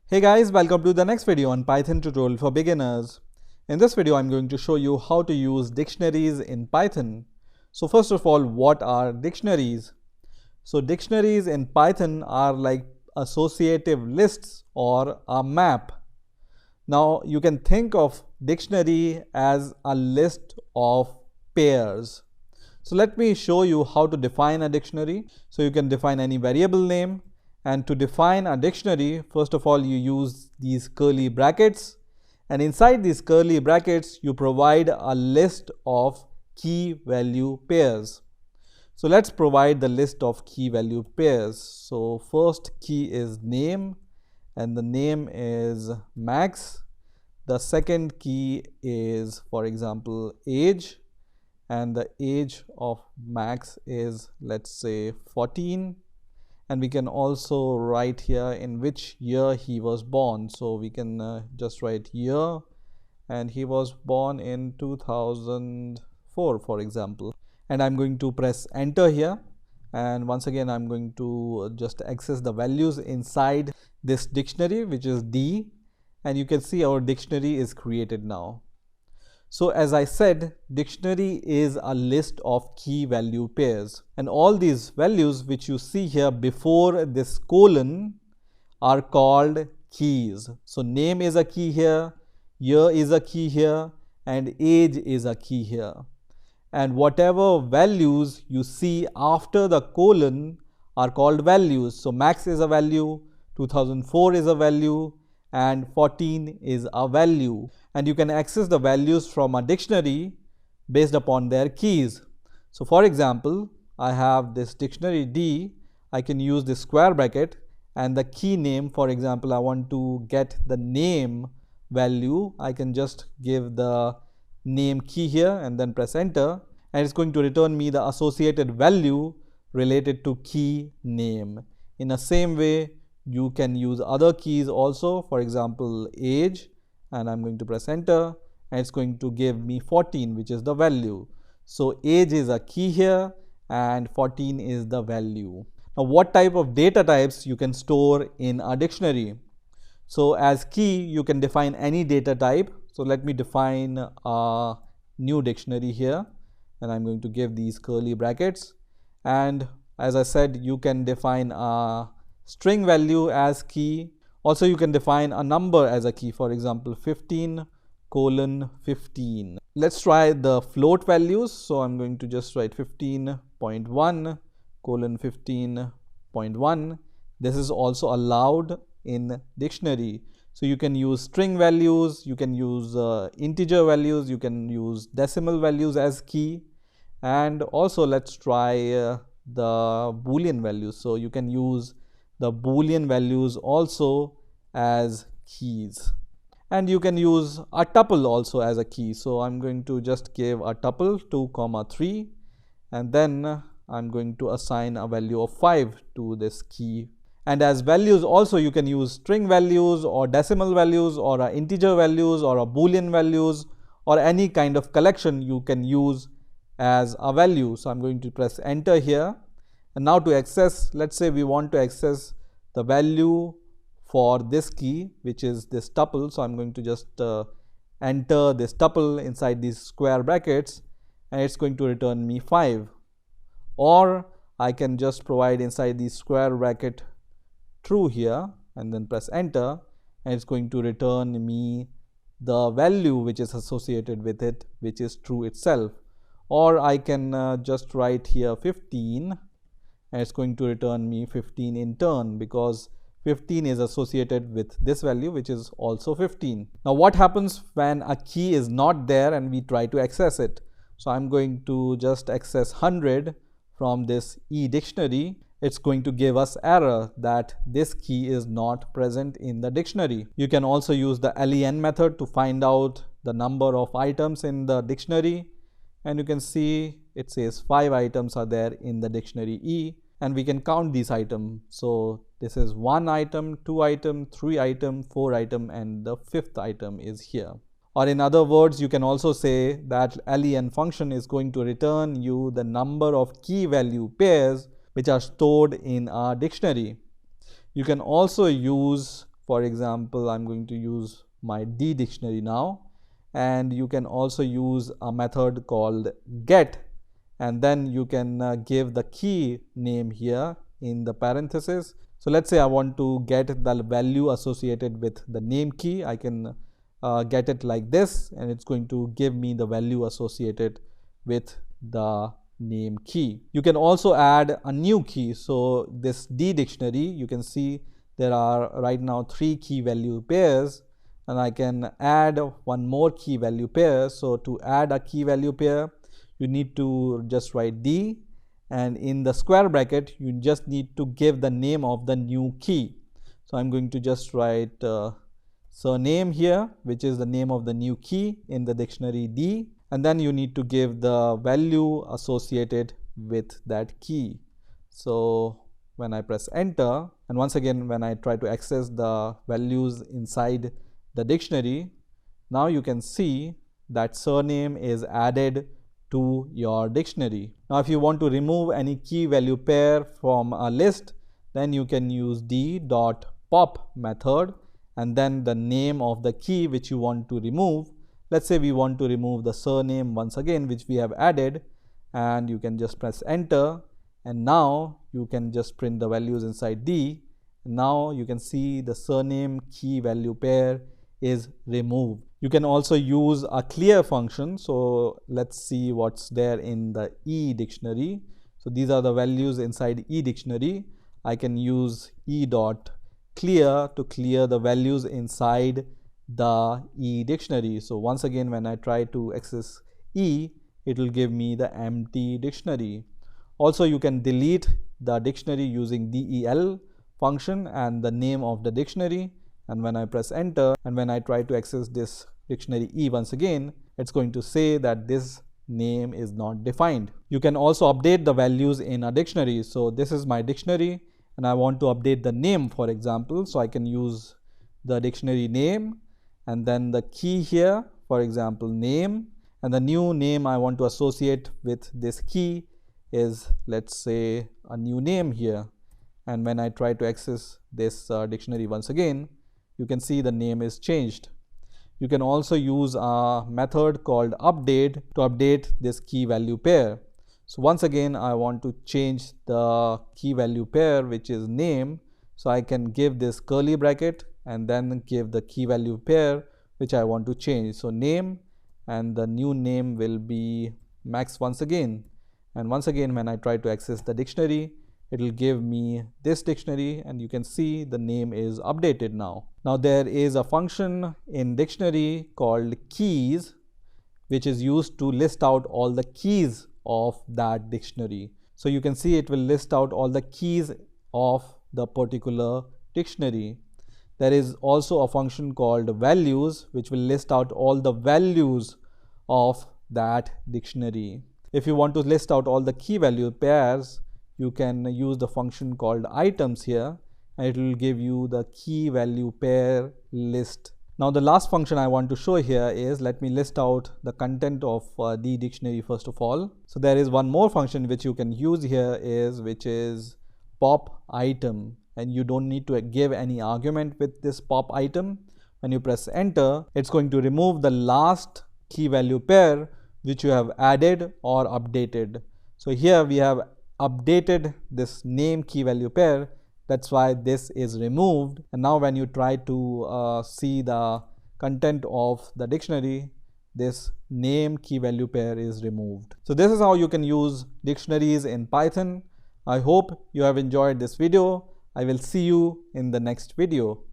Hey guys, welcome to the next video on Python tutorial for beginners. In this video, I'm going to show you how to use dictionaries in Python. So first of all, what are dictionaries? So dictionaries in Python are like associative lists or a map. Now you can think of dictionary as a list of pairs. So let me show you how to define a dictionary. So you can define any variable name. And to define a dictionary, first of all, you use these curly brackets. And inside these curly brackets, you provide a list of key value pairs. So let's provide the list of key value pairs. So first key is name, and the name is Max. The second key is, for example, age, and the age of Max is, let's say, 14. And we can also write here in which year he was born. So we can just write year, and he was born in 2004, for example. And I'm going to press enter here. And once again, I'm going to just access the values inside this dictionary, which is D. And you can see our dictionary is created now. So as I said, dictionary is a list of key value pairs, and all these values which you see here before this colon are called keys. So name is a key here, year is a key here, and age is a key here. And whatever values you see after the colon are called values. So Max is a value, 2004 is a value, and 14 is a value. And you can access the values from a dictionary based upon their keys. So for example, I have this dictionary D. I can use this square bracket, and the key name, for example, I want to get the name value. I can just give the name key here and then press enter, and it's going to return me the associated value related to key name. In the same way, you can use other keys also, for example, age, and I'm going to press enter, and it's going to give me 14, which is the value. So age is a key here and 14 is the value. Now what type of data types you can store in a dictionary? So as key, you can define any data type. So let me define a new dictionary here, and I'm going to give these curly brackets. And as I said, you can define a string value as key. Also, you can define a number as a key, for example, 15:15. Let's try the float values. So I'm going to just write 15.1:15.1. This is also allowed in dictionary. So you can use string values, you can use integer values, you can use decimal values as key. And also let's try the Boolean values. So you can use the Boolean values also as keys, and you can use a tuple also as a key. So I'm going to just give a tuple 2, 3, and then I'm going to assign a value of 5 to this key. And as values also, you can use string values or decimal values or integer values or a Boolean values or any kind of collection you can use as a value. So I'm going to press enter here. And now to access, let's say we want to access the value for this key, which is this tuple. So I'm going to just enter this tuple inside these square brackets, and it's going to return me 5. Or I can just provide inside the square bracket true here and then press enter, and it's going to return me the value which is associated with it, which is true itself. Or I can just write here 15, and it's going to return me 15 in turn, because 15 is associated with this value, which is also 15. Now what happens when a key is not there and we try to access it? So I'm going to just access 100 from this E dictionary. It's going to give us error that this key is not present in the dictionary. You can also use the len method to find out the number of items in the dictionary. And you can see it says 5 items are there in the dictionary E, and we can count these items. So this is 1 item, 2 item, 3 item, 4 item, and the 5th item is here. Or in other words, you can also say that len function is going to return you the number of key value pairs which are stored in a dictionary. You can also use For example, I'm going to use my D dictionary now, and you can also use a method called get, and then you can give the key name here in the parenthesis. So let's say I want to get the value associated with the name key. I can get it like this, and it's going to give me the value associated with the name key. You can also add a new key. So this D dictionary, you can see there are right now 3 key value pairs, and I can add one more key value pair. So to add a key value pair, you need to just write D, and in the square bracket you just need to give the name of the new key. So I'm going to just write surname here, which is the name of the new key in the dictionary D, and then you need to give the value associated with that key. So when I press enter, and once again when I try to access the values inside the dictionary, now you can see that surname is added to your dictionary. Now if you want to remove any key value pair from a list, then you can use d.pop method and then the name of the key which you want to remove. Let's say we want to remove the surname once again, which we have added, and you can just press enter, and now you can just print the values inside D. Now you can see the surname key value pair is removed. You can also use a clear function. So let's see what's there in the E dictionary. So these are the values inside E dictionary. I can use e.clear to clear the values inside the E dictionary. So once again when I try to access E, it will give me the empty dictionary. Also you can delete the dictionary using del function and the name of the dictionary, and when I press enter and when I try to access this dictionary E once again, it's going to say that this name is not defined. You can also update the values in a dictionary. So this is my dictionary and I want to update the name, for example. So I can use the dictionary name and then the key here, for example name, and the new name I want to associate with this key is, let's say, a new name here. And when I try to access this dictionary once again, you can see the name is changed. You can also use a method called update to update this key value pair. So once again I want to change the key value pair, which is name. So I can give this curly bracket and then give the key value pair which I want to change. So name, and the new name will be Max once again. And once again when I try to access the dictionary, it will give me this dictionary, and you can see the name is updated now. Now there is a function in dictionary called keys, which is used to list out all the keys of that dictionary. So you can see it will list out all the keys of the particular dictionary. There is also a function called values, which will list out all the values of that dictionary. If you want to list out all the key value pairs, you can use the function called items here, and it will give you the key value pair list. Now the last function I want to show here is, let me list out the content of the dictionary first of all. So there is one more function which you can use here which is pop item, and you don't need to give any argument with this pop item. When you press enter, it's going to remove the last key value pair which you have added or updated. So here we have updated this name key value pair, that's why this is removed. And now when you try to see the content of the dictionary, this name key value pair is removed. So this is how you can use dictionaries in Python. I hope you have enjoyed this video. I will see you in the next video.